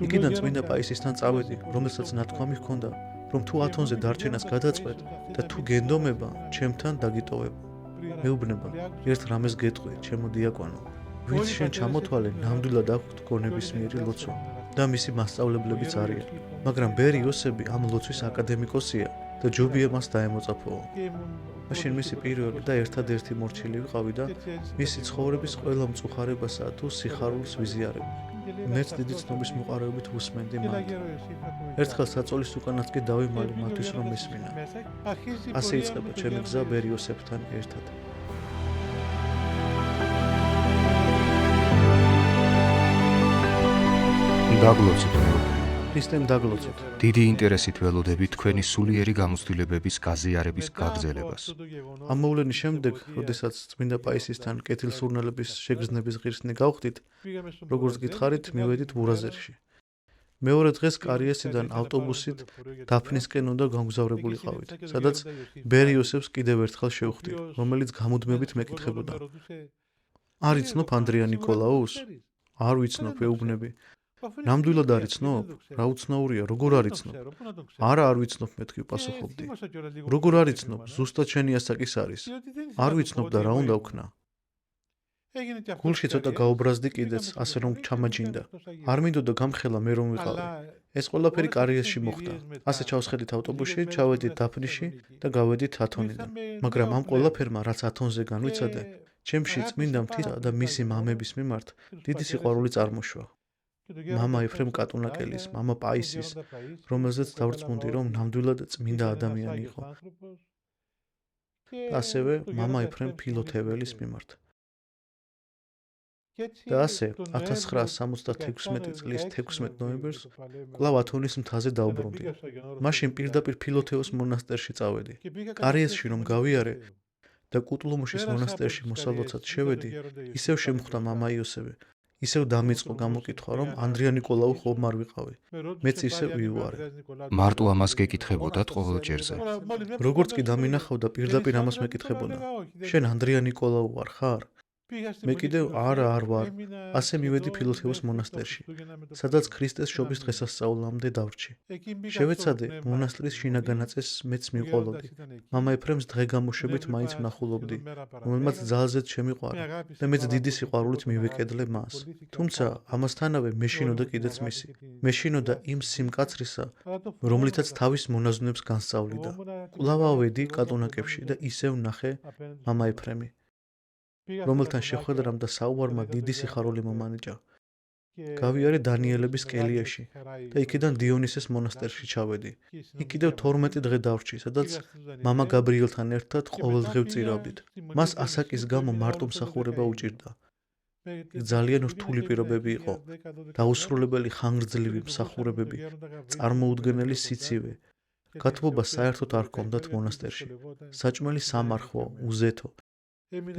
იქიდან წმინდა პაისისთან წავედი, რომელსაც ნათქვამი ჰქონდა, რომ თუ ათონზე დარჩენას გადაწყვეტ და თუ გენდომება, ჩემთან დაგიტოვებ. მეუბნება, ერთ რამეს გეტყვი, ჩემო დიაკვანო, ვინც შენ ჩამოთვალე, ნამდვილად აქვს გონებისმიერი ლოცვა და მისი მასწავლებლებიც არიან. მაგრამ ბერი იოსები ამ ლოცვის აკადემიკოსია და ჯობია მას დაემოწაფოო. მაშინ მისი პირველი და ერთადერთი მორჩილი ვიყავი და მისი ცხოვრების ყველა მწუხარებასა თუ სიხარულს ვიზიარები. მეც დიდი ცნობის მოყარებით ვუსმენდი მათ. ერთხელ საწოლის უკანაც კი დავიმალე მათთვის რომ მესმინა. ასე იწყება ჩემი გზა ბერი იოსებთან ერთად. დაგლოცით მეუბნები. ქრისტემ დაგლოცით. დიდი ინტერესით ველოდები თქვენი სულიერი გამოცდილებების გაზიარების გაგრძელებას. ამ მოვლენის შემდეგ, როდესაც წმინდა პაისისთან კეთილსურნელების შეგრძნების ღირსნი გავხდით, როგორც გითხარით, მივედით ბურაზერში. მეორე დღეს კარიესიდან ავტობუსით დაფნისკენ უნდა გამგზავრებულიყავით, სადაც ბერი იოსებს კიდევ ერთხელ შევხვდი, რომელიც გამუდმებით მეკითხებოდა. არ იცნობ ანდრია ნიკოლაუს? არ ვიცნობ, ეუბნები. ნამდვილად არ იცნობ? რა უცნაურია, როგორ არ იცნობ? არა, არ ვიცნობ, მეთქი პასუხობდი. როგორ არ იცნობ? ზუსტად შენი ასაკის არის. არ ვიცნობ და რა უნდა ვქნა? გულში ცოტა გაუბრაზდი კიდეც, ასე რომ ჩამაჯინდა. არ მინდოდა გამხელა მე რომ ვიყავი. ეს ყველაფერი კარიესში მოხდა. ასე ჩავსხედით ავტობუსში, ჩავედით დაფნიში და გავედით ათონიდან. მაგრამ ამ ყველაფერმა, რაც ათონზე განვიცადე, ჩემში წმინდა მთისა და მისი მამების მიმართ დიდი სიყვარული წარმოშვა. მამა ეფრემ კატუნაკელის, მამა პაისის, რომელზეც დავრწმუნდი, რომ ნამდვილად წმინდა ადამიანი იყო. და ასევე მამა ეფრემ ფილოთეველის მიმართ. და ასე 1976 წლის 16 ნოემბერს კვლავ ათონის მთაზე დავბრუნდი. მაშინ პირდაპირ ფილოთეოს მონასტერში წავედი. კარიესში რომ გავიარე და კუტლუმუშის მონასტერში მოსალოცად შევედი, ისევ შემხვდა მამა იოსები. ისევ დამიწყო გამოკითხვა, რომ ანდრია ნიკოლაუ ხომ არ ვიყავი. მეც ისევ ვიუარე. მარტო ამას გეკითხებოდათ ყოველ ჯერზე. როგორც კი დამინახავდა, პირდაპირ ამას მეკითხებოდა. შენ ანდრია ნიკოლაუ ვარ ხარ? მე კიდევ არა არ ვარ. ასე მივედი ფილოთეოს მონასტერში, სადაც ქრისტეს შობის დღესასწაულამდე დავრჩი. შევეცადე მონასტრის შინაგან აწესს მეც მივყოლოდი. მამა ეფრემს დღე-გამოშვებით მაინც ვნახულობდი, რომელმაც ძალზედ შემიყვარა და მეც დიდი სიყვარულით მივეკედლე მას. თუმცა ამასთანავე მეშინოდა კიდეც მისი. მეშინოდა იმ სიმკაცრისა, რომლითაც თავის მონაზვნებს განსწავლიდა. კვლავ ავედი კატუნაკებში და ისევ ვნახე მამა ეფრემი, რომელთან შეხვედრამ და საუბარმა დიდი სიხარული მომანიჭა. გავიარე დანიელების კელიაში და იქიდან დიონისეს მონასტერში ჩავედი. იქ კიდევ 12 დღე დავრჩი, სადაც მამა გაბრიელთან ერთად ყოველდღე ვწირავდით. მას ასაკის გამო მარტომსახურება უჭირდა. ძალიან რთული პირობები იყო. დაუსრულებელი ხანგრძლივი მსახურებები, წარმოუდგენელი სიცივე. გათბობა საერთოდ არ ჰქონდათ მონასტერში. საჭმელი სამარხვა, უზეთო.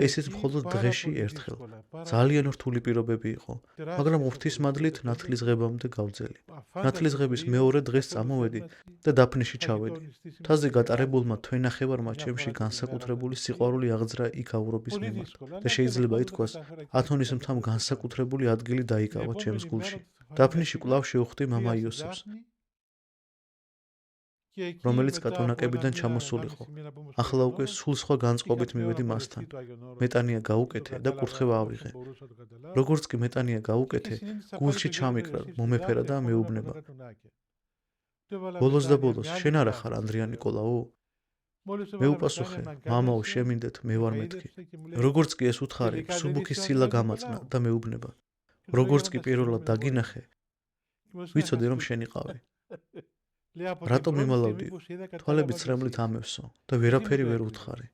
ესეც მხოლოდ დღეში ერთხელ. ძალიან რთული პირობები იყო, მაგრამ ღვთისმადლით ნათლისღებამდე გავძელი. ნათლისღების მეორე დღეს წამოვედი და დაფნიში ჩავედი. მთაზე გატარებულმა თვენახევარმა ჩემში განსაკუთრებული სიყვარული აღძრა იქ აურობის მიმართ და შეიძლება ითქვას, ათონის მთამ განსაკუთრებული ადგილი დაიკავა ჩემს გულში. დაფნიში კვლავ შევხვდი მამა იოსებს, რომელიც კატუნაკებიდან ჩამოსულიყო. ახლა უკვე სულ სხვა განწყობით მივედი მასთან. მეტანია გაუკეთე და კურთხევა ავიღე. როგორც კი მეტანია გაუკეთე, გულში ჩამიკრა, მომეფერა და მეუბნება. ბოლოს და ბოლოს, შენ არა ხარ ანდრია ნიკოლაუ? მე უპასუხე, მამაო, შემინდეთ, მე ვარ მეთქი. როგორც კი ეს უთხარი, სუბუქის ცილა გამაწნა და მეუბნება. როგორც კი პირველად დაგინახე, ვიცოდი რომ შენიყავი. რატომ იმალავდი? თვალები ცრემლით ამევსო და ვერაფერი ვერ უთხარი.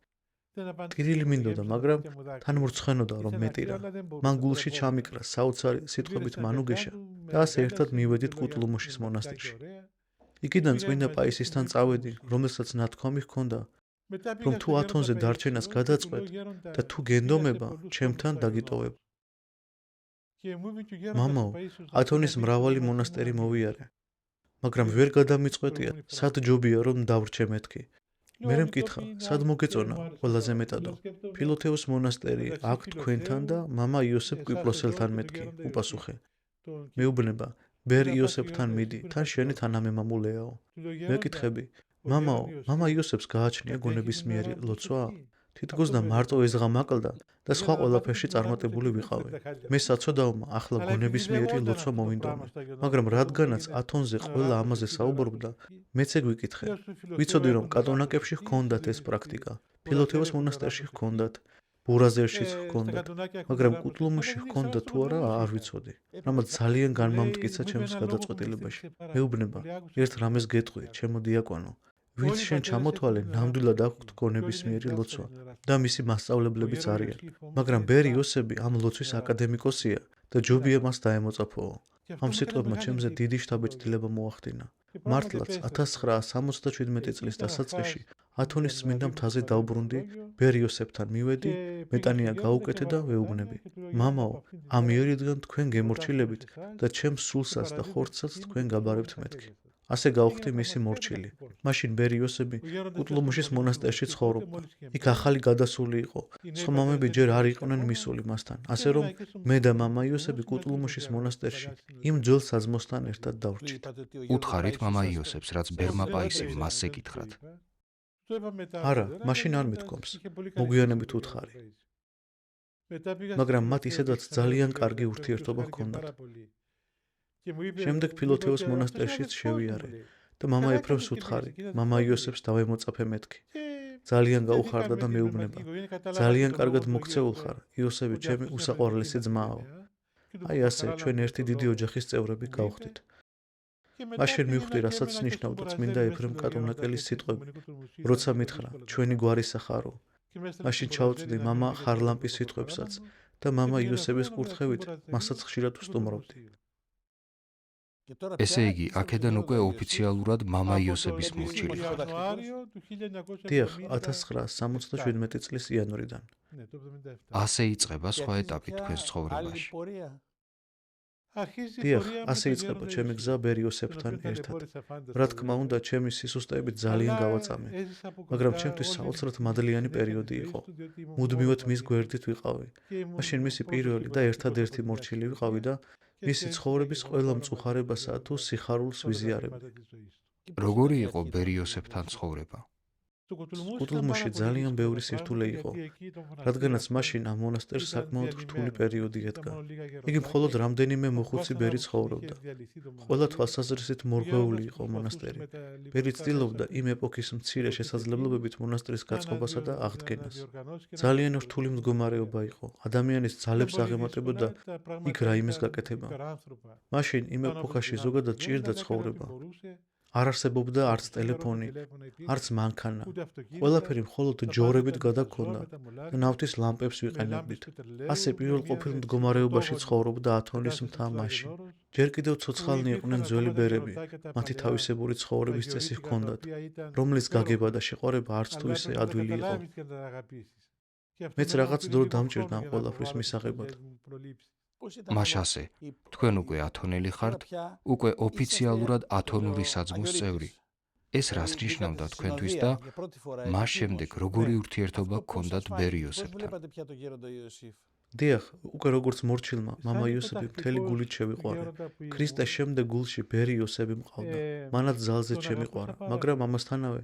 ტკივილი მინდოდა, მაგრამ თან მურცხენოდა რომ მეტირა. მან გულში ჩამიკრა საოცარი სიტყვებით მანუგეშა და ასე ერთად მივედით კუტლუმუშის მონასტერში. იქიდან წმინდა პაისისთან წავედი, რომელსაც ნათქვამი ჰქონდა, რომ თუ ათონზე დარჩენას გადაწყვეტ და თუ გენდომება, ჩემთან დაგიტოვებ. მამაო, ათონის მრავალი მონასტერი მოვიარე. მაგრამ ვერ გადამიწყვეტია, სად ჯობია რომ დავრჩე მეთქი. მერე მკითხა, სად მოგეწონა ყველაზე მეტადო? ფილოთეოს მონასტერი აქ თქვენთან და მამა იოსებ კვიპროსელთან მეთქი, უპასუხე. მეუბნება, ბერ იოსებთან მიდი, თან შენი თანამემამულეაო. მეკითხები, მამაო, მამა იოსებს გააჩნია გონებისმიერი ლოცვა? თითქოს და მარტო ეს ღამაკლდა და სხვა ყველაფერში წარმატებული ვიყავი. მე საცოდაომა ახლა გონებისმიერი ლოცვა მოვინდომე, მაგრამ რადგანაც ათონზე ყველა ამაზე საუბრობდა, მეც ეგ ვიკითხე. ვიცოდი რომ კატონაკებში ჰქონდათ ეს პრაქტიკა, ფილოთეოს მონასტერში ჰქონდათ, ბურაზერშიც ჰქონდათ, მაგრამ კუტლუმში ჰქონდა თუ არა არ ვიცოდი. რამაც ძალიან განმამტკიცა ჩემს გადაწყვეტილებაში. მეუბნება, ერთ რამეს გეტყვი, ჩემო დიაკვანო, ვინც შენ ჩამოთვალე, ნამდვილად აქვთ გონებისმიერი ლოცვა და მისი მასწავლებლებიც არიან, მაგრამ ბერ იოსები ამ ლოცვის აკადემიკოსია და ჯობია მას დაემოწაფოო. ამ სიტყვებმა ჩემზე დიდი შთაბეჭდილება მოახდინა. მართლაც 1977 წლის დასაწყისში ათონის წმინდა მთაზე დავბრუნდი, ბერ იოსებთან მივედი, მეტანია გაუკეთე და ვეუბნები. მამაო, ამ იერიდან თქვენ გემორჩილებით და ჩემს სულსაც და ხორცსაც თქვენ გაბარებთ მეთქი. ასე გავხდი მისი მორჩილი. მაშინ ბერ იოსები კუტლუმუშის მონასტერში ცხოვრობდა. იქ ახალი გადასული იყო. სხვა მამები ჯერ არ იყვნენ მისული მასთან, ასე რომ მე და მამა იოსები კუტლუმუშის მონასტერში იმ ძველ საძმოსთან ერთად დავრჩით. უთხარით მამა იოსებს, რაც ბერმა პაისიმ მასზე კითხრათ. არა, მაშინ არ მithქვამს. მოგვიანებით უთხარი. მაგრამ მათ ისედაც ძალიან კარგი ურთიერთობა ჰქონდათ. შემდეგ ფილოთეოს მონასტერშიც შევიარე და მამა ეფრემს უთხარი, მამა იოსებს დავემოწაფე მეთქი. ძალიან გაუხარდა და მეუბნება, ძალიან კარგად მოქცეულ ხარ, იოსები ჩემი უსაყვარლესი ძმააო. აი ასე, ჩვენ ერთი დიდი ოჯახის წევრები გავხდით. მაშინ მივხვდი, რასაც ნიშნავდა წმინდა ეფრემ კატონაკელის სიტყვები, როცა მითხრა, ჩვენი გვარისა ხარო. მაშინ ჩავწვდი მამა ხარლამპის სიტყვებსაც და მამა იოსების კურთხევით მასაც ხშირად ვსტუმრობდი. ესე იგი, აქედან უკვე ოფიციალურად მამა იოსების მორჩილი ხარ. დიახ, 1977 წლის იანვრიდან. ასე იწყება სხვა ეტაპი თქვენს ცხოვრებაში. დიახ, ასე იწყება ჩემი გზა ბერ იოსებთან ერთად. რა თქმა უნდა, ჩემი სისუსტეებით ძალიან გავაწამე, მაგრამ ჩემთვის საოცრად მადლიანი პერიოდი იყო. მუდმივად მის გვერდით ვიყავი. მაშინ მისი პირველი და ერთადერთი მორჩილი ვიყავი და მისი ცხოვრების ყველა მწუხარებასა თუ სიხარულს ვიზიარებდი. როგორი იყო ბერ იოსებთან ცხოვრება? კუტლუმუში ძალიან ბევრი სირთულე იყო, რადგანაც მაშინ ამ მონასტერს საკმაოდ რთული პერიოდი ედგა. იგი მხოლოდ რამდენიმე მოხუცი ბერი ცხოვრობდა. ყველა თვალსაზრისით მორღვეული იყო მონასტერი. ბერი ცდილობდა იმ ეპოქის მცირე შესაძლებლობებით მონასტრის გაწყობასა და აღდგენას. ძალიან რთული მდგომარეობა იყო. ადამიანის ძალებს აღემატებოდა იქ რაიმეს გაკეთება. მაშინ იმ ეპოქაში ზოგადად ჭირდა ცხოვრება. არ არსებობდა არც ტელეფონი, არც მანქანა. ყველაფერი მხოლოდ ჯორებით გადაგქონდა და ნავთის ლამპებს ვიყენებდით. ასე პირველყოფილ მდგომარეობაში ცხოვრობდა ათონის მთა მაშინ. ჯერ კიდევ ცოცხალნი იყვნენ ძველი ბერები, მათი თავისებური ცხოვრების წესი ჰქონდათ, რომლის გაგება და შეყვარება არც თუ ისე ადვილი იყო. მეც რაღაც დრო დამჭირდა ამ ყველაფრის მისაღებად. მაშასე, თქვენ უკვე ათონელი ხართ, უკვე ოფიციალურად ათონური საძმოს წევრი. ეს რას ნიშნავდა თქვენთვის და მას შემდეგ როგორი ურთიერთობა გქონდათ ბერ იოსებთან? დიახ, უკვე როგორც მორჩილმა, მამა იოსები მთელი გულით შევიყვარა. ქრისტეს შემდეგ გულში ბერი იოსები მყავდა. მანაც ძალზედ შემიყვარა, მაგრამ ამასთანავე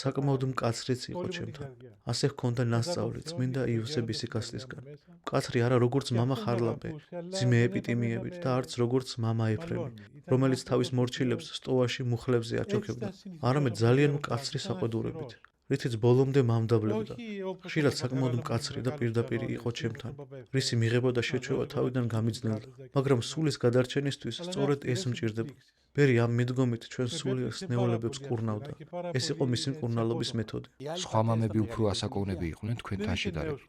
საკმაოდ მკაცრიც იყო ჩემთან. ასე ჰქონდა ნასწავლი წმინდა იოსების სიკასლისგან. მკაცრი არა როგორც მამა ხარლამპე, ძიმე ეპიტიმიებით და არც როგორც მამა ეფრემი, რომელიც თავის მორჩილებს სტოვაში მუხლებზე აჩოქებდა, არამედ ძალიან მკაცრი საყვედურებით. რითიც ბოლომდე მამდაბლებდა. ხშირად საკმაოდ მკაცრი და პირდაპირ იყო ჩემთან, რისი მიღება და შეჩვევა თავიდან გამიძნელდა, მაგრამ სულის გადარჩენისთვის სწორედ ეს მჭირდება. ბერი ამ მიდგომით ჩვენ სულიერს ნეოლებებს კურნავდა. ეს იყო მისი მკურნალობის მეთოდი. სხვა მამები უფრო ასაკოვნები იყვნენ თქვენთან შედარებით.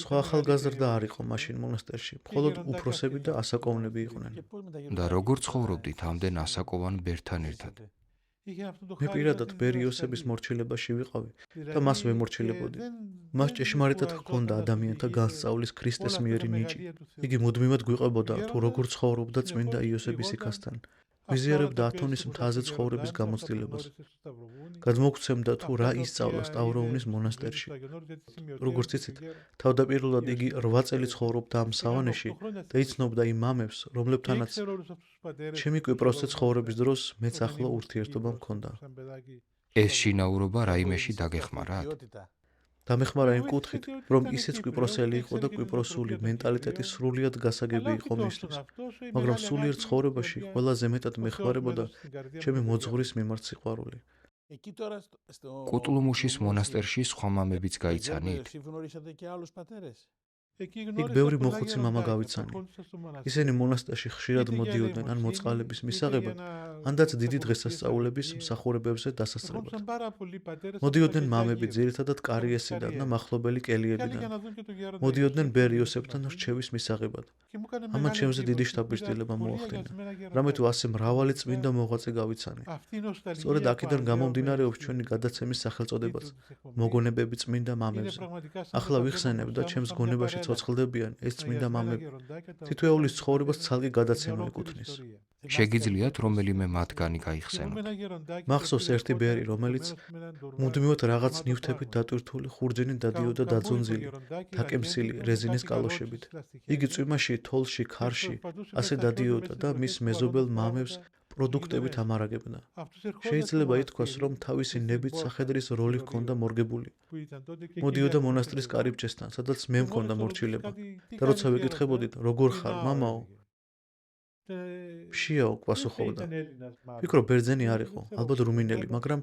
სხვა ახალგაზრდა არ იყო მაშინ მონასტერში, მხოლოდ უფროსები და ასაკოვნები იყვნენ. და როგორ ცხოვრობდით ამდენ ასაკოვან ბერთან ერთად? მე პირადად ბერ იოსების მორჩილებაში ვიყავი და მას ვემორჩილებოდი. მას ჭეშმარიტად ჰქონდა ადამიანთა განსწავლის ქრისტეს მიერი ნიჭი. იგი მუდმივად გვიყვებოდა თუ როგორ ცხოვრობდა წმინდა იოსების სიკასთან. მიზიარებდა ათონის მთაზე ცხოვრების გამოცდილებას. გადმოგცემდა თუ რა ისწავლა სტავროუნის მონასტერში. როგორც იცით, თავდაპირველად იგი 8 წელი ცხოვრობდა ამ სავანეში და იცნობდა იმ მამებს, რომლებთანაც ჩემი კვიპროსზე ცხოვრების დროს მეც ახლო ურთიერთობა მქონდა. ეს შინაურობა რაიმეში დაგეხმარათ? დამეხმარა იმ კუთხით, რომ ისიც კვიპროსელი იყო და კვიპროსული მენტალიტეტი სრულიად გასაგები იყო მისთვის, მაგრამ სულიერ ცხოვრებაში ყველაზე მეტად მეხმარებოდა ჩემი მოძღვრის მიმართ სიყვარული. კუტლუმუშის მონასტერში სხვა მამებიც გაიცანით? იქ ბევრი მოხუცი მამა გავიცანი. ისინი მონასტერში ხშირად მოდიოდნენ ან მოწყალების მისაღებად, ანდაც დიდი დღესასწაულების მსახურებებზე დასასწრებად. მოდიოდნენ მამები ძირითადად კარიესიდან და მახლობელი კელიებიდან. მოდიოდნენ ბერ იოსებთან რჩევის მისაღებად. ამან ჩემზე დიდი შთაბეჭდილება მოახდინა. რამე თუ ასე მრავალი წმინდა მოღვაწე გავიცანი. სწორედ აქედან გამომდინარეობს ჩვენი გადაცემის სახელწოდებაც მოგონებები წმინდა მამებზე. ახლა ვიხსენებ და ჩემს გონებაში ცოცხლდებიან ეს წმინდა მამები. თითოეულის ცხოვრებას ცალკე გადაცემა ეკუთვნის. შეგიძლიათ რომელიმე მათგანი გაიხსენოთ? მახსოვს ერთი ბერი, რომელიც მუდმივად რაღაც ნივთებით დატვირთული ხურჯინით დადიოდა დაძონძილი, დაკემსილი რეზინის კალოშებით. იგი წვიმაში, თოლში, ქარში ასე დადიოდა და მის მეზობელ მამებს პროდუქტებით ამარაგებდა. შეიძლება ითქვას, რომ თავისი ნებით სახედრის როლი ჰქონდა მორგებული. მოდიოდა მონასტრის კარიბჭესთან, სადაც მე მქონდა მორჩილება და როცა ვეკითხებოდით, როგორ ხარ, მამაო? ფშიაო, პასუხობდა. ვფიქრობ, ბერძენი არ იყო, ალბათ რუმინელი, მაგრამ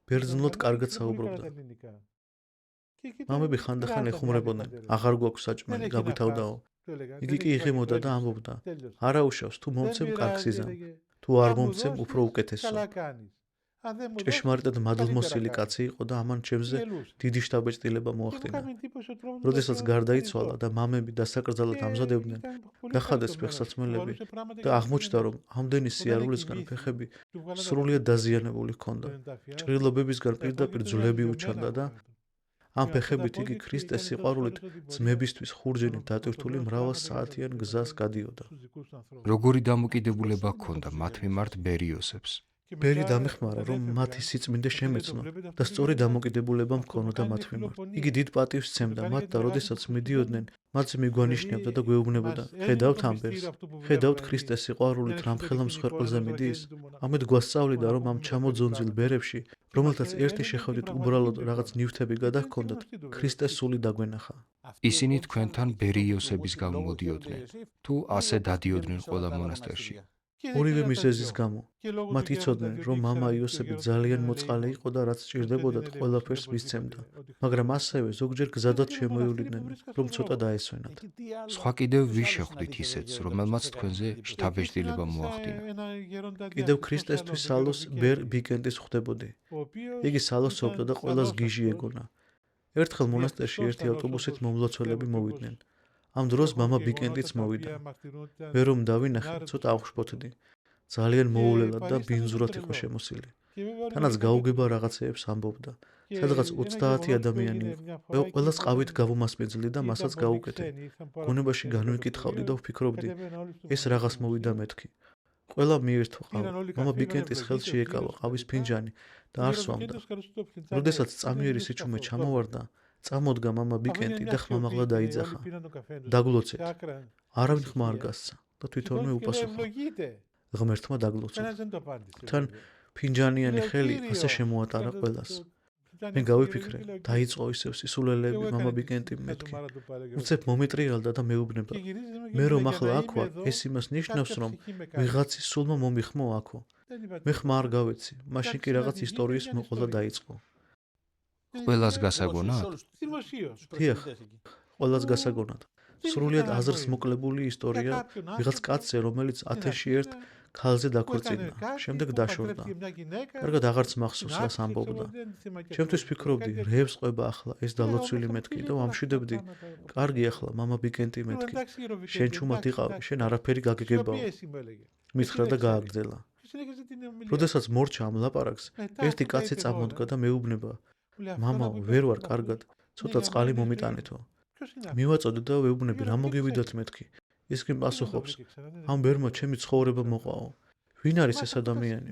ბერძნულად კარგად საუბრობდა. მამები ხანდახან ეხუმრებოდნენ, აღარ გვაქვს საჭმელი, გაგვითავდაო. იგი კი იღიმოდა და ამბობდა, არა უშავს, თუ მომცემ კარგ სიზამ, თუ არ მომცემ უფრო უკეთესო. ჭეშმარიტად მადლმოსილი კაცი იყო და ამან ჩემზე დიდი შთაბეჭდილება მოახდინა. როდესაც გარდაიცვალა და მამები დასაკრძალად ამზადებდნენ, გახადეს ფეხსაცმელები და აღმოჩნდა, რომ ამდენი სიარულისგან ფეხები სრულიად დაზიანებული ჰქონდა. ჭრილობებისგან პირდაპირ ძვლები უჩანდა და ამ ფეხებით იგი ქრისტეს სიყვარულით ძმებისთვის ხურჯინით დატვირთული მრავალსაათიან გზას გადიოდა. როგორი დამოკიდებულება ჰქონდა მათ მიმართ ბერი იოსებს? ბერი დამეხმარა, რომ მათი სიწმინდე შემეცნო და სწორი დამოკიდებულება მქონოდა მათ მიმართ. იგი დიდ პატივს სცემდა მათ და როდესაც მიდიოდნენ, მათზე მიგვანიშნებდა და გვეუბნებოდა, ხედავთ ამ ბერს, ხედავთ ქრისტეს სიყვარულით რამხელა მსხვერპლზე მიდის? ამით გვასწავლიდა, რომ ამ ჩამოძონძილ ბერებში, რომელთაც ერთი შეხედვით უბრალოდ რაღაც ნივთები გადაჰქონდათ, ქრისტეს სული დაგვენახა. ისინი თქვენთან ბერი იოსებისგან მოდიოდნენ, თუ ასე დადიოდნენ ყველა მონასტერში? ორივე მიზეზის გამო. მათ იცოდნენ, რომ მამა იოსები ძალიან მოწყალე იყო და რაც სჭირდებოდათ, ყველაფერს მისცემდა. მაგრამ ასევე ზოგჯერ გზადად შემოიულიდნენ, რომ ცოტა დაესვენათ. სხვა კიდევ ვის შეხვდით ისეთს, რომელმაც თქვენზე შთაბეჭდილება მოახდინა? კიდევ ქრისტესთვის სალოს ბერ ბიკენტის ხვდებოდი. იგი სალოსობდა და ყველას გიჟი ეგონა. ერთხელ მონასტერში ერთი ავტობუსით მომლოცველები მოვიდნენ. ამ დროს მამა ბიკენტიც მოვიდა. მე რომ დავინახე, ცოტა აღშფოთდი. ძალიან მოულელად და ბინძურად იყო შემოსილი. თანაც გაუგება რაღაცეებს ამბობდა. სადღაც 30 ადამიანი იყო. ყველას ყავით გავუმასპინძლი და მასაც გაუკეთე. გონებაში განვიკითხავდი და ვფიქრობდი, ეს რაღაც მოვიდა მეთქი. ყველა მიერთო ყავა. მამა ბიკენტის ხელში ეკავა ყავის ფინჯანი და არ სვამდა. როდესაც წამიერი სიჩუმე ჩამოვარდა, წამოდგა მამა ბიკენტი და ხმამაღლა დაიძახა. დაგლოცეთ. არავინ ხმა არ გასცა და თვითონვე უპასუხა. ღმერთმა დაგლოცეთ. თან ფინჯანიანი ხელი ასე შემოატარა ყველას. მე გავიფიქრე, დაიწყო ისევ სისულელეები მამა ბიკენტიმ მეთქი. უცებ მომეტრიალდა და მეუბნება. მე რომ ახლა აქ ვარ, ეს იმას ნიშნავს, რომ ვიღაცის სულმა მომიხმო აქო. მე ხმა არ გავეცი, მაშინ კი რაღაც ისტორიის მოყოლა დაიწყო. ყველას გასაგონად? დიახ, ყველას გასაგონად. სრულიად აზრს მოკლებული ისტორია ვიღაც კაცზე, რომელიც ათეში ერთ ქალზე დაქორწინდა, შემდეგ დაშორდა. კარგად აღარც მახსოვს, რას ამბობდა. ჩემთვის ფიქრობდი, რევს ყვება ახლა ეს დალოცვილი მეთქი და ვამშვიდებდი, კარგი ახლა მამა ბიკენტი მეთქი. შენ ჩუმად იყავი, შენ არაფერი გაგეგებაო. მითხრა და გააგრძელა. როდესაც მორჩა ამ ლაპარაკს, ერთი კაცი წამოდგა და მეუბნება, მამაო, ვერ ვარ კარგად, ცოტა წყალი მომიტანეთო. მივაწოდე და ვეუბნები, რა მოგივიდათ მეთქი. ის კი პასუხობს: ამ ბერმა ჩემი ცხოვრება მოყავო. ვინ არის ეს ადამიანი?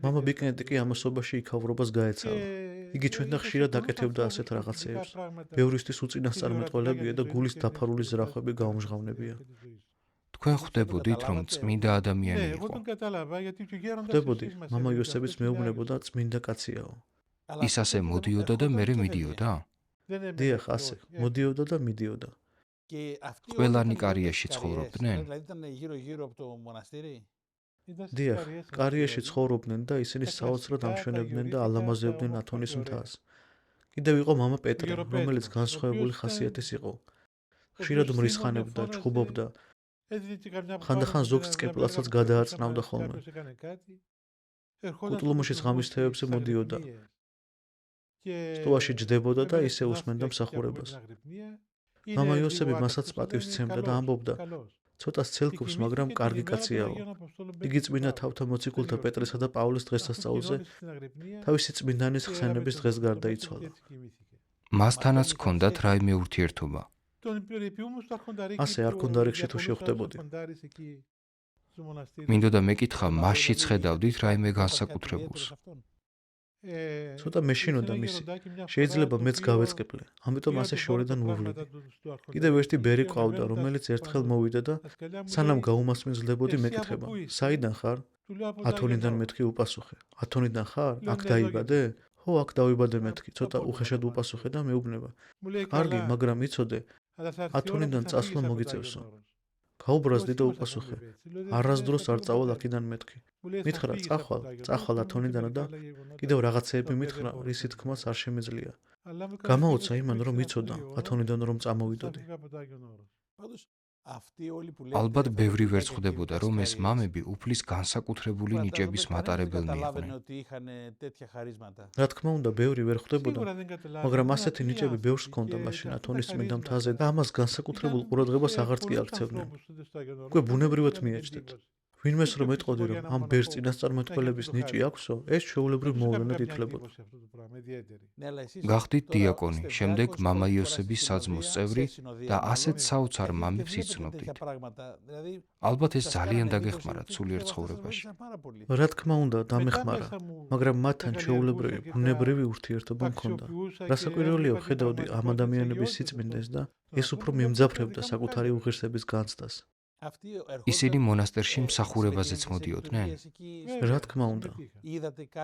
მამა ბიკნეტი კი ამასობაში იქავრობას გაეცალა. იგი ჩვენთან ხშირად აკეთებდა ასეთ რაღაცეებს. ბევრისთვის უწინასწარმეტყველებია და გულის დაფარული ზრახვები გაუმჟღავნებია. თქვენ ხვდებოდით, რომ წმინდა ადამიანი იყო? ხვდებოდი, მამა იოსებიც მეუბნებოდა წმინდა კაციაო. ის ასე მოდიოდა და მერე მიდიოდა? დიახ, ასე, მოდიოდა და მიდიოდა. ყველანი კარიაში ცხოვრობდნენ? დიახ, კარიაში ცხოვრობდნენ და ისინი საოცრად ამშვენებდნენ და ალამაზებდნენ ათონის მთას. კიდევ იყო მამა პეტრე, რომელიც განსხვავებული ხასიათის იყო. ხშირად მრისხანებდა, ჩხუბობდა. ხანდახან ზოგს წკეპლასაც გადააწნავდა ხოლმე. კუთლუმოშიც ღამის თვეებზე მოდიოდა. სტუაში ჯდებოდა და ისე უსმენდა მსახურებას. მამა იოსები მასაც პატივს სცემდა და ამბობდა: ცოტა სცელქობს, მაგრამ კარგი კაციაო. იგი წმინდა თავთა მოციქულთა პეტრესა და პავლეს დღესასწაულზე თავისი წმინდანის ხსენების დღეს გარდაიცვალა. მასთანაც ჰქონდათ რაიმე ურთიერთობა? ასე არ ქონდა რიგში თუ შევხვდებოდი. მინდოდა მეკითხა, მასშიც ხედავდით რაიმე განსაკუთრებულს? ცოტა მეშინოდა მისი. შეიძლება მეც გავეწყიplе, ამიტომ ასე შორიდან ვუვლიდი. კიდევ ერთი ბერი ყავდა, რომელიც ერთხელ მოვიდა და სანამ გაუმასმინძლებოდი მეკითხება: საიდან ხარ? ათონიდან მეთქი უპასუხე. ათონიდან ხარ? აქ დაიბადე? ხო, აქ დავიბადე მეთქი. ცოტა უხეშად უპასუხე და მეუბნება: კარგი, მაგრამ იცოდე, ათონიდან წასვლა მოგიწევსო. გაუბრაზდი და უპასუხე: არასდროს არ წავალ აქედან მეთქი. მითხრა: წახვალ ათონიდანო და კიდევ რაღაცეები მითხრა, რისი თქმაც არ შემეძლია. გამაუცა იმან, რომ იცოდა ათონიდან რომ წამოვიდოდი. ალბათ ბევრი ვერ ხვდებოდა, რომ ეს მამები უფლის განსაკუთრებული ნიჭების მატარებელნი იყვნენ. რა თქმა უნდა, ბევრი ვერ ხვდებოდა, მაგრამ ასეთი ნიჭები ბევრს ჰქონდა მაშინ ათონის წმინდა მთაზე და ამას განსაკუთრებულ ყურადღებას აღარც კი აქცევდნენ. უკვე ბუნებრივად მიაჩნდეთ. ვინმეს რომ ეტყოდი, რომ ამ ბერს წინასწარმეტყველების ნიჭი აქვსო, ეს ჩვეულებრივ მოვლენად ითვლებოდა. გახდით დიაკონი, შემდეგ მამა იოსების საძმოს წევრი და ასეთ საოცარ მამებს იცნობდით. ალბათ ეს ძალიან დაგეხმარათ სულიერ ცხოვრებაში. რა თქმა უნდა, დამეხმარა, მაგრამ მათთან ჩვეულებრივი ბუნებრივი ურთიერთობა მქონდა. რასაკვირველია, ვხედავდი ამ ადამიანების სიწმინდეს და ეს უფრო მიმძაფრებდა საკუთარი უღირსების განცდას. ისინი მონასტერში მსახურებაზეც მოდიოდნენ? რა თქმა უნდა.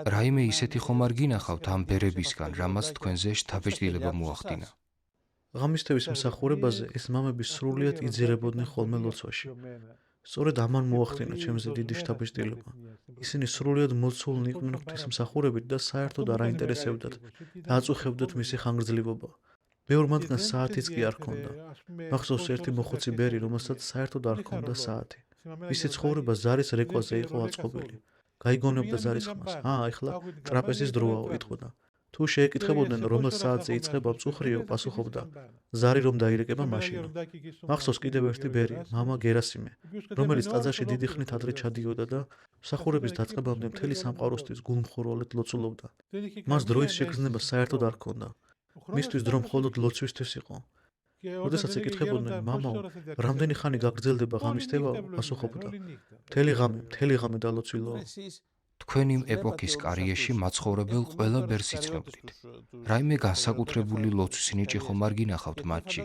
რაიმე ისეთი ხომ არ გინახავთ ამ ბერებისგან, რამაც თქვენზე შთაბეჭდილება მოახდინა? ღამისთევის მსახურებაზე ეს მამები სრულიად იძირებოდნენ ხოლმე ლოცვაში. სწორედ ამან მოახდინა ჩემზე დიდი შთაბეჭდილება. ისინი სრულიად მოცულნი იყვნენ ღვთისმსახურებით და საერთოდ არ აინტერესებდათ და აწუხებდათ მისი ხანგრძლივობა. ბევრ მათგანს საათიც კი არ ჰქონდა. მახსოვს ერთი მოხუცი ბერი, რომელსაც საერთოდ არ ჰქონდა საათი. მისი ცხოვრება ზარის რეკვაზე იყო აწყობილი. გაიგონებდა ზარის ხმას. ეხლა ტრაპეზის დროაო, იტყოდა. თუ შეეკითხებოდნენ, რომელ საათზე იწყება მწუხრიო, პასუხობდა: ზარი რომ დაირეკება მაშინ. მახსოვს კიდევ ერთი ბერი, მამა გერასიმე, რომელიც ტაძარში დიდი ხნით ადრე ჩადიოდა და მსახურების დაწყებამდე მთელი სამყაროსთვის გულმხურვალედ ლოცულობდა. მას დროის შეგრძნება საერთოდ არ ჰქონდა. მისთვის დრო მხოლოდ ლოცვისთვის იყო. როდესაც ეკითხებოდნენ: მამაო, რამდენი ხანი გაგრძელდება ღამის თევაო, პასუხობდა: მთელი ღამე დალოცვილოო. თქვენ იმ ეპოქის კარიაში მაცხოვრებელ ყველა ბერს იცნობდით. რაიმე განსაკუთრებული ლოცვის ნიჭი ხომ არ გინახავთ მათში?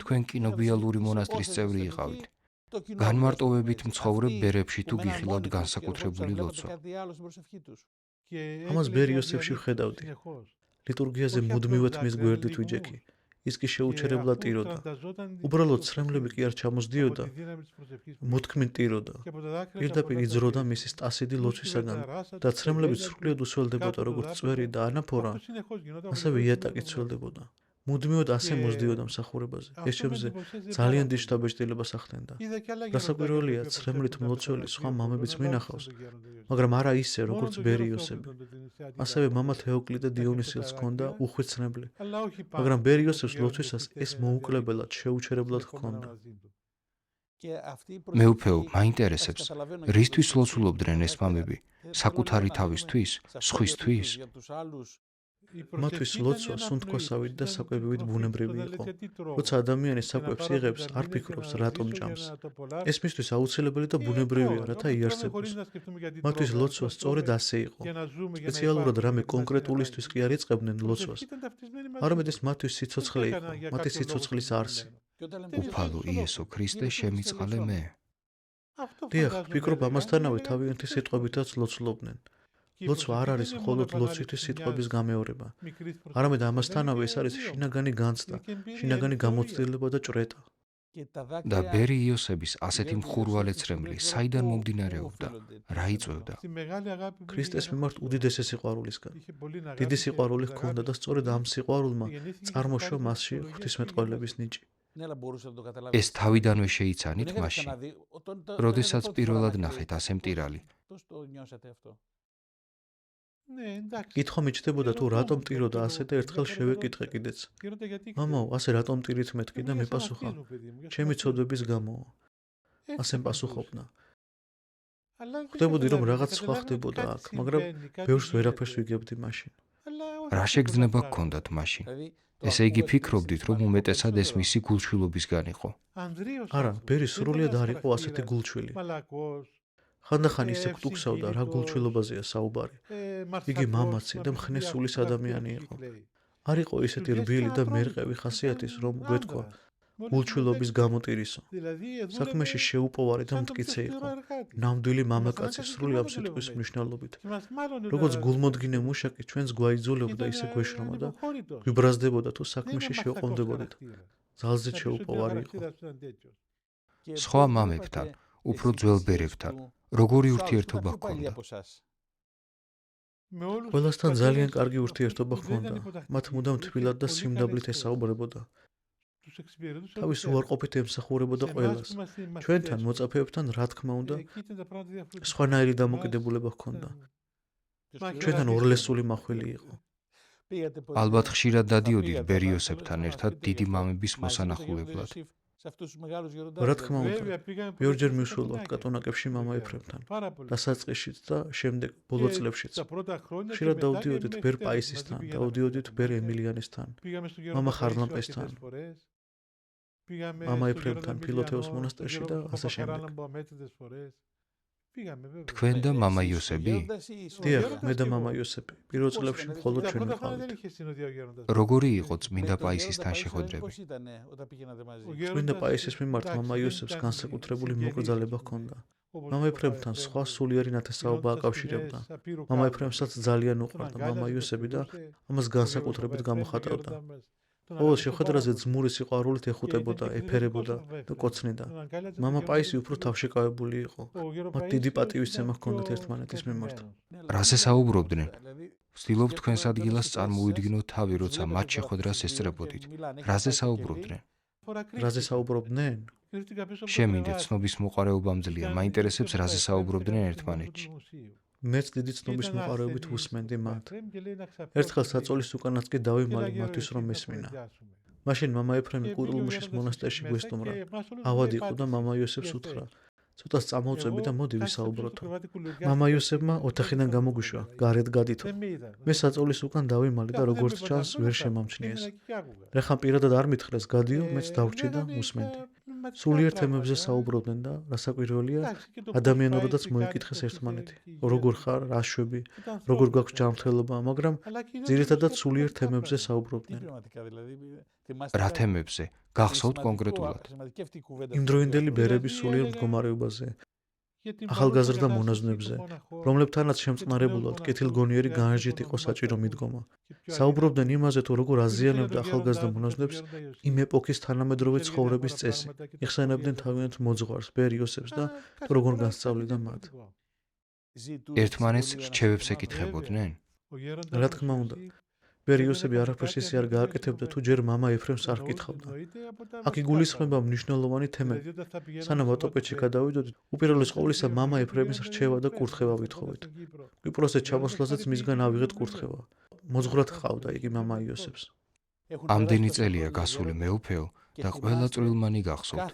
თქვენ კინობიალური მონასტრის წევრი იყავით. განმარტოვებით მცხოვრებ ბერებში თუ გიხილავთ განსაკუთრებული ლოცვა? ამას ბერი იოსებში ვხედავდი. ლიტურგიაზე მუდმივად მის გვერდით ვიჯექი. ის კი შეუჩერებლად ტიროდა. უბრალოდ ცრემლები კი არ ჩამოსდიოდა, მოთქმით ტიროდა. პირდაპირ იძროდა მისი სტასიდი ლოცვისაგან და ცრემლები სრულიად უსველდებოდა როგორც წვერი და ანაფორა, ასევე იატაკი ცველდებოდა. მუდმივად ასე მოსდიოდა მსახურებაზე. ეს ჩემზე ძალიან დიდ შთაბეჭდილებას ახდენდა. რასაკვირველია, ცრემლით მლოცველი სხვა მამებიც მინახავს, მაგრამ არა ისე, როგორც ბერი იოსები. ასევე მამა თეოკლი და დიონისიელს ჰქონდა უხვი ცრემლი, მაგრამ ბერი იოსებს ლოცვისას ეს მოუკლებელად, შეუჩერებლად ჰქონდა. მეუფეო, მაინტერესებს, რისთვის ლოცულობდნენ ეს მამები? საკუთარი თავისთვის, სხვისთვის? მათთვის ლოცვა სუნთქვასავით და საკვებივით ბუნებრივი იყო. როცა ადამიანი საკვებს იღებს, არ ფიქრობს რატომ ჭამს. ეს მისთვის აუცილებელი და ბუნებრივია, რათა იარსებოს. მათთვის ლოცვა სწორედ ასე იყო. სპეციალურად რამე კონკრეტულისთვის კი არ იწყებდნენ ლოცვას. არამედ ეს მათთვის სიცოცხლე იყო, მათი სიცოცხლის არსი. უფალო იესო ქრისტე, შემიწყალე მე. დიახ, ვფიქრობ ამასთანავე თავიანთი სიტყვებითაც ლოცულობდნენ. ლოცვა არ არის მხოლოდ ლოცვითი სიტყვების გამეორება. არამედ ამასთანავე ეს არის შინაგანი განცდა, შინაგანი გამოცდილება და ჭრეტა. და ბერი იოსების ასეთი მხურვალეცრემლი საიდან მომდინარეობდა, რა იწვევდა? ქრისტეს მიმართ უდიდესი სიყვარულისგან. დიდი სიყვარული ჰქონდა და სწორედ ამ სიყვარულმა წარმოშვა მასში ღვთისმეტყველების ნიჭი. ეს თავიდანვე შეიცანით მაშინ, როდესაც პირველად ნახეთ ასე მტირალი. კითხვა მიჩნდებოდა თუ რატომ მტიროდა ასე და ერთხელ შევეკითხე კიდეც. მამაო, ასე რატომ მტირით მეთქი და მეპასუხა, ჩემი ცოდვების გამოა. ასე პასუხობდა. ხვდებოდი რომ რაღაც სხვა ხდებოდა აქ, მაგრამ ბევრს ვერაფერს ვიგებდი მაშინ. რა შეგრძნება გქონდათ მაშინ? ესე იგი ფიქრობდით, რომ უმეტესად ეს მისი გულშვილობისგან იყო? არა, ბერი სრულიად არ იყო ასეთი გულშვილი. ხანდახან ისე გვტუქსავდა რა გულჩვილობაზეა საუბარი. იგი მამაცი და მხნე სულის ადამიანი იყო. არ იყო ისეთი რბილი და მერყევი ხასიათის, რომ გვეთქვა გულჩვილობის გამოტირისო. საქმეში შეუპოვარი და მტკიცე იყო. ნამდვილი მამაკაცი სრული ამ სიტყვის მნიშვნელობით. როგორც გულმოდგინე მუშაკი ჩვენს გვაიძულებდა ისე გვეშრომა და გვიბრაზდებოდა თუ საქმეში შევყონდებოდეთ. ძალზედ შეუპოვარი იყო. სხვა მამებთან, უფრო ძველ ბერებთან, როგორი ურთიერთობა ჰქონდა? ყველასთან ძალიან კარგი ურთიერთობა ჰქონდა. მათ მუდამ თბილად და სიმდაბლით ესაუბრებოდა. თავის უარყოფით ემსახურებოდა ყველას. ჩვენთან მოწაფეებთან რა თქმა უნდა, სხვანაირი დამოკიდებულება ჰქონდა. ჩვენთან ორლესული მახვილი იყო. ალბათ ხშირად დადიოდით ბერიოსებთან ერთად დიდი მამების მოსანახულებლად. რა თქმა უნდა, ბევრჯერ მივსულვართ კატონაკებში მამა ეფრემთან, დასაწყისშიც და შემდეგ ბოლო წლებშიც. ხშირად დავდიოდით ბერ პაისისთან, დავდიოდით ბერ ემილიანესთან, მამა ხარლამპესთან, მამა ეფრემთან ფილოთეოს მონასტერში და ასე შემდეგ. თქვენ და მამა იოსები? დიახ, მე და მამა იოსები. პირველ წლებში მხოლოდ ჩვენ ვიყავით. როგორი იყო წმინდა პაისისთან შეხვედრები? წმინდა პაისის მიმართ მამა იოსებს განსაკუთრებული მოკრძალება ჰქონდა. მამა ეფრემთან სხვა სულიერი ნათესაობა აკავშირებდა. მამა ეფრემსაც ძალიან უყვარდა მამა იოსები და ამას განსაკუთრებით გამოხატავდა. ყოველ შეხვედრაზე ძმური სიყვარულით ეხუტებოდა, ეფერებოდა და კოცნიდა. მამა პაისი უფრო თავშეკავებული იყო. მათ დიდი პატივისცემა ჰქონდათ ერთმანეთის მიმართ. რაზე საუბრობდნენ? ვცდილობ თქვენს ადგილას წარმოვიდგინოთ თავი, როცა მათ შეხვედრას ესწრებოდით. რაზე საუბრობდნენ? რაზე საუბრობდნენ? შემინდეთ ცნობის მოყარეობამ ძლია, მაინტერესებს რაზე საუბრობდნენ ერთმანეთში. მეც დიდი ცნობის მოყარეობით ვუსმენდი მათ. ერთხელ საწოლის უკანაც კი დავიმალე მათთვის რომ მესმინა. მაშინ მამა ეფრემი კუტლუმუშის მონასტერში გვესტუმრა. ავად იყო და მამა იოსებს უთხრა: ცოტას წამოვწები და მოდი ვისაუბროთო. მამა იოსებმა ოთახიდან გამოგვიშვა, გარეთ გადითო. მე საწოლის უკან დავიმალე და როგორც ჩანს ვერ შემამჩნიეს. რახან პირადად არ მითხრეს გადიო, მეც დავრჩი და ვუსმენდი. სულიერ თემებზე საუბრობდნენ და რასაკვირველია, ადამიანურადაც მოიკითხეს ერთმანეთი. როგორ ხარ, რა შვები, როგორ გაქვს ჯანმრთელობა, მაგრამ ძირითადად სულიერ თემებზე საუბრობდნენ. რა თემებზე? გახსოვთ კონკრეტულად? იმდროინდელი ბერების სულიერ მდგომარეობაზე, ახალგაზრდა მონაზვნებზე, რომლებთანაც შემწყნარებულად კეთილგონიერი განაჟით იყო საჭირო მიდგომა. საუბრობდნენ იმაზე, თუ როგორ აზიანებდა ახალგაზრდა მონაზვნებს იმ ეპოქის თანამედროვე ცხოვრების წესი. იხსენებდნენ თავიანთ მოძღვარს, ბერ იოსებს და თუ როგორ განსწავლიდა მათ. ერთმანეთს რჩევებს ეკითხებოდნენ? რა თქმა უნდა. ბერ იოსები არაფერს ისე არ გააკეთებდა, თუ ჯერ მამა ეფრემს არ ჰკითხავდა. აქ იგულისხმება მნიშვნელოვანი თემები. სანამ ვატოპეთში გადავიდოდით, უპირველეს ყოვლისა მამა ეფრემის რჩევა და კურთხევა ვითხოვეთ. კვიპროსზე ჩამოსვლაზეც მისგან ავიღეთ კურთხევა. მოძღვრად ჰყავდა იგი მამა იოსებს. ამდენი წელია გასული მეუფეო და ყველა წვრილმანი გახსოვთ.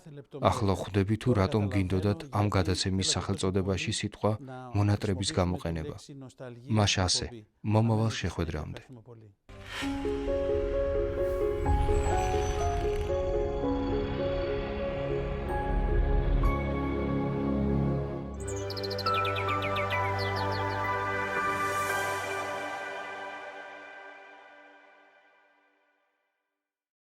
ახლა ხვდები თუ რატომ გინდოდათ ამ გადაცემის სახელწოდებაში სიტყვა მონატრების გამოყენება. მაშ ასე, მომავალ შეხვედრამდე.